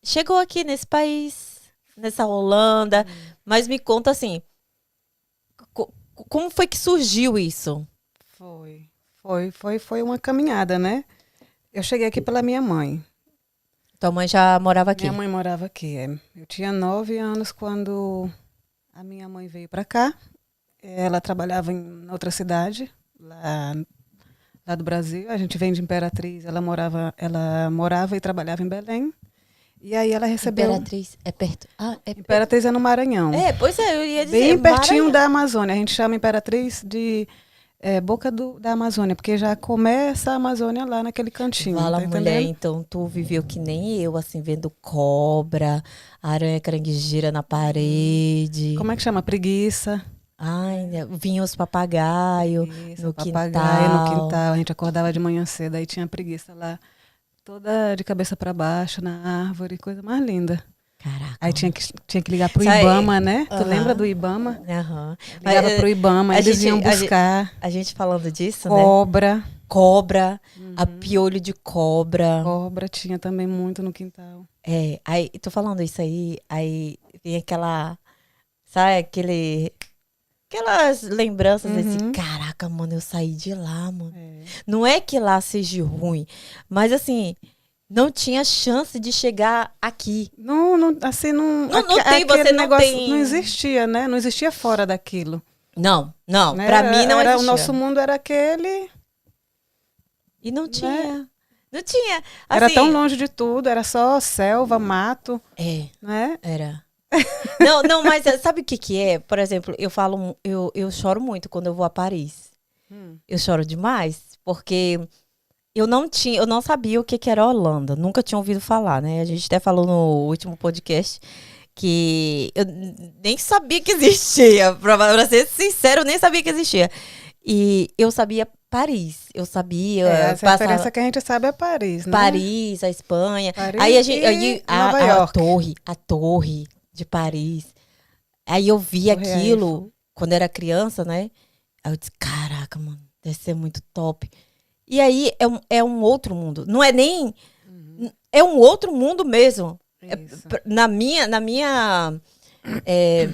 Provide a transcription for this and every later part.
chegou aqui nesse país, nessa Holanda, mas me conta assim, como foi que surgiu isso? Foi uma caminhada, né? Eu cheguei aqui pela minha mãe. Tua mãe já morava Minha aqui? mãe morava aqui. Eu tinha 9 anos quando a minha mãe veio para cá. Ela trabalhava em outra cidade, lá do Brasil. A gente vem de Imperatriz. Ela morava e trabalhava em Belém. E aí ela recebeu. Imperatriz, é perto. Ah, Imperatriz é no Maranhão. pois é, eu ia dizer, Bem pertinho Maranhão. da Amazônia. A gente chama Imperatriz de Boca da Amazônia, porque já começa a Amazônia lá naquele cantinho, Vala tá mulher, entendendo? então tu viveu que nem eu, assim, vendo cobra, aranha caranguejeira na parede. Como é que chama? Preguiça. Ai, né, vinha os papagaio Preguiça, no papagaio no quintal. quintal. A gente acordava de manhã cedo, aí tinha preguiça lá, toda de cabeça para baixo, na árvore, coisa mais linda. Caraca. Aí tinha que ligar pro Sabe, Ibama, né? Tu lembra do aham, Ibama? aham. Mas Ligava pro Ibama, a eles gente, vinham buscar a gente falando disso, né? cobra. Cobra, a piolho de cobra. Cobra tinha também muito no quintal. Aí, tô falando isso aí vem aquela, sabe, aquelas lembranças desse, Uhum. caraca, mano, eu saí de lá, mano. É. Não é que lá seja ruim, mas assim, não tinha chance de chegar aqui. Não, não, assim, não, Não tem, você aquele não negócio não tem. existia, né? Não existia fora daquilo. Não, Né? pra mim não O existia. nosso mundo era aquele, E não né? tinha. Não tinha. Era tão Assim, longe de tudo, era só selva, mato, né? era. Não, mas sabe o que que é? Por exemplo, eu falo, eu choro muito quando eu vou a Paris. Hum. Eu choro demais, porque eu não sabia o que que era Holanda. Nunca tinha ouvido falar, né? A gente até falou no último podcast que eu nem sabia que existia. Pra ser sincero, eu nem sabia que existia. E eu sabia Paris. Eu sabia Essa referência passar que a gente sabe é Paris, né? Paris, a Espanha. Aí Paris a gente, e aí Nova York. a torre de Paris. Aí eu vi Torre Eiffel. aquilo quando era criança, né? Aí eu disse, caraca, mano, deve ser muito top. E aí é um outro mundo. Não é nem. É um outro mundo mesmo. Isso. Na minha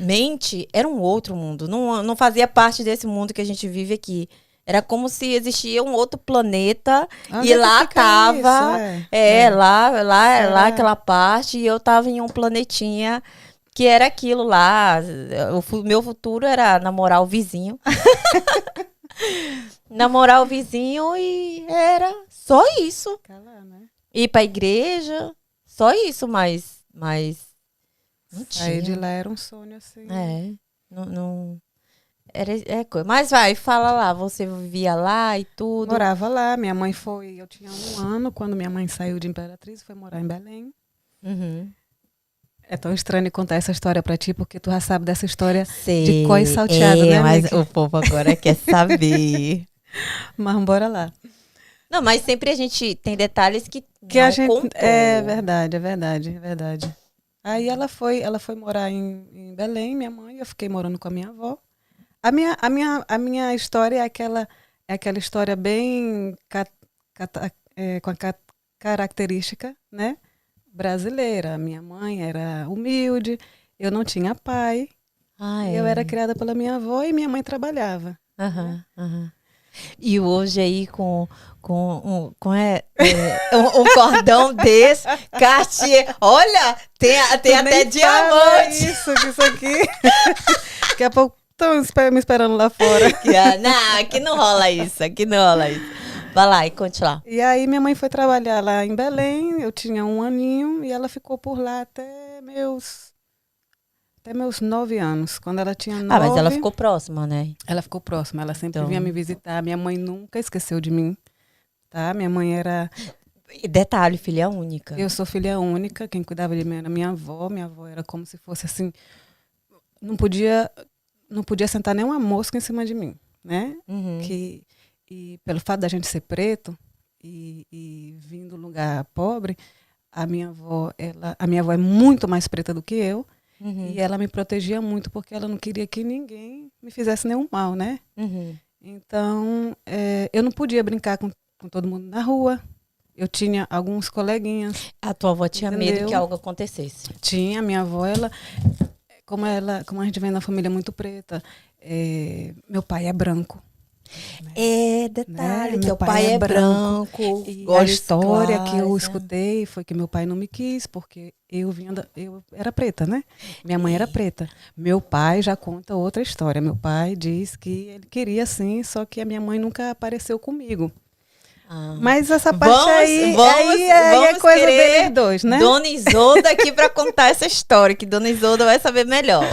mente, era um outro mundo. Não fazia parte desse mundo que a gente vive aqui. Era como se existia um outro planeta Onde e é que lá fica isso? tava, lá Será? aquela parte e eu tava em um planetinha que era aquilo lá. Meu futuro era namorar o vizinho. Namorar o vizinho e era só isso. Fica lá, né? Ir pra igreja, só isso, mas não Sair de tinha. lá era um sonho assim. Não era coisa. Mas vai, fala lá, você vivia lá e tudo. Morava lá, minha mãe foi. Eu tinha 1 ano quando minha mãe saiu de Imperatriz e foi morar em Belém. Uhum. É tão estranho contar essa história pra ti, porque tu já sabe dessa história de có e Sei, salteado, né, mas Mickey? o povo agora quer saber. Mas bora lá. Não, mas sempre a gente tem detalhes que Que a não gente. É contou. verdade, é verdade, é verdade. Aí ela foi morar em Belém, minha mãe, eu fiquei morando com a minha avó. A minha história é aquela história bem com a característica, né, brasileira. A minha mãe era humilde, eu não tinha pai, Ah, e eu era é. criada pela minha avó e minha mãe trabalhava, né? Aham, aham. E hoje aí com um cordão desse, Cartier. Olha, tem Tu até nem fala diamante. isso, que isso aqui. Daqui a pouco estão me esperando lá fora. Não, aqui não rola isso, aqui não rola isso. Vai lá e conte lá. E aí minha mãe foi trabalhar lá em Belém, eu tinha 1 aninho e ela ficou por lá até meus 9 anos. Quando ela tinha Ah, mas ela 9, ficou próxima, né? ela ficou próxima, ela sempre vinha me Então, visitar. Minha mãe nunca esqueceu de mim, tá? Minha mãe era. e detalhe, filha única. Eu sou filha única, quem cuidava de mim era minha avó. Minha avó era como se fosse assim. Não podia, não podia sentar nem uma mosca em cima de mim, né? Uhum, E pelo fato da gente ser preto e vir do lugar pobre, a minha avó é muito mais preta do que eu. E uhum, ela me protegia muito porque ela não queria que ninguém me fizesse nenhum mal, né? uhum. Então, eu não podia brincar com todo mundo na rua. eu tinha alguns coleguinhas. A tua avó tinha medo Entendeu? que algo acontecesse. Tinha, minha avó, como a gente vem da família muito preta, meu pai é branco. É, detalhe, Né? teu pai é branco. E a gosta história que eu clássica. escutei foi que meu pai não me quis, porque eu era preta, né? Minha mãe era preta. Meu pai já conta outra história. Meu pai diz que ele queria sim, só que a minha mãe nunca apareceu comigo. Ah. Mas essa parte aí é coisa querer deles dois, né? Dona Isolda aqui para contar essa história, que Dona Isolda vai saber melhor.